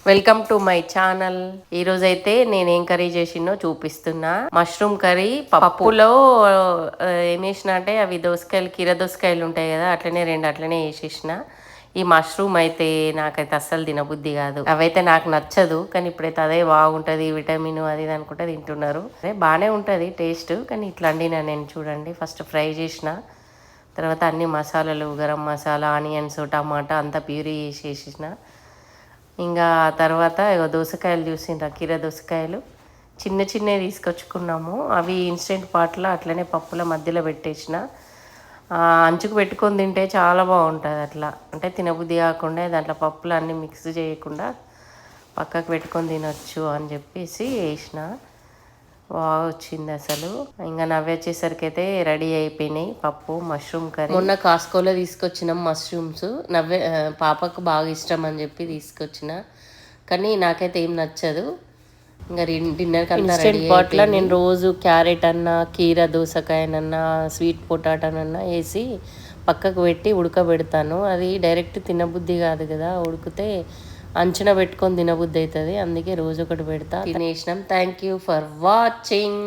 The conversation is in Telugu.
Welcome to my channel. ఈరోజైతే నేనేం కర్రీ చేసినో చూపిస్తున్నా. Mushroom curry. పప్పులో ఏం వేసిన అంటే అవి దోసకాయలు, కీర దోసకాయలు ఉంటాయి కదా, అట్లనే వేసేసిన. ఈ మష్రూమ్ అయితే నాకైతే అస్సలు తినబుద్ధి కాదు. అవైతే నాకు నచ్చదు, కానీ ఇప్పుడైతే అదే బాగుంటుంది, విటమిన్ అది ఇది అనుకుంటే తింటున్నారు. అదే బాగానే ఉంటుంది టేస్ట్, కానీ ఇట్లా వండినా నేను. చూడండి, ఫస్ట్ ఫ్రై చేసిన, తర్వాత అన్ని మసాలాలు, గరం మసాలా, ఆనియన్స్, టమాటా అంతా ప్యూరీ చేసేసిన. ఇంకా తర్వాత దోసకాయలు చూసిండ్రా, కీర దోసకాయలు చిన్నవి తీసుకొచ్చుకున్నాము. అవి ఇన్స్టెంట్ పాట్లో అట్లనే పప్పుల మధ్యలో పెట్టేసిన. అంచుకు పెట్టుకొని తింటే చాలా బాగుంటుంది. అట్లా అంటే తినబుద్ధి కాకుండా దాంట్లో పప్పులు అన్నీ మిక్స్ చేయకుండా పక్కకు పెట్టుకొని తినొచ్చు అని చెప్పేసి వేసిన. బాగా వచ్చింది అసలు. ఇంకా నవ్వొచ్చేసరికి అయితే రెడీ అయిపోయినాయి పప్పు, మష్రూమ్ కర్రీ. మొన్న కాస్కోలో తీసుకొచ్చినాం మష్రూమ్స్. పాపకు బాగా ఇష్టం అని చెప్పి తీసుకొచ్చిన, కానీ నాకైతే ఏం నచ్చదు. ఇంకా డిన్నర్కి అంతా రెడీ పాట్లో నేను రోజు క్యారెట్ అన్నా, కీర దోసకాయనన్నా, స్వీట్ పొటాటోనన్నా వేసి పక్కకు పెట్టి ఉడకబెడతాను. అది డైరెక్ట్ తినబుద్ధి కాదు కదా, ఉడికితే అంచున పెట్టుకొని తినబుద్ధి అవుతుంది. అందుకే రోజు ఒకటి పెడతా. తినేసినాం. Thank you for watching.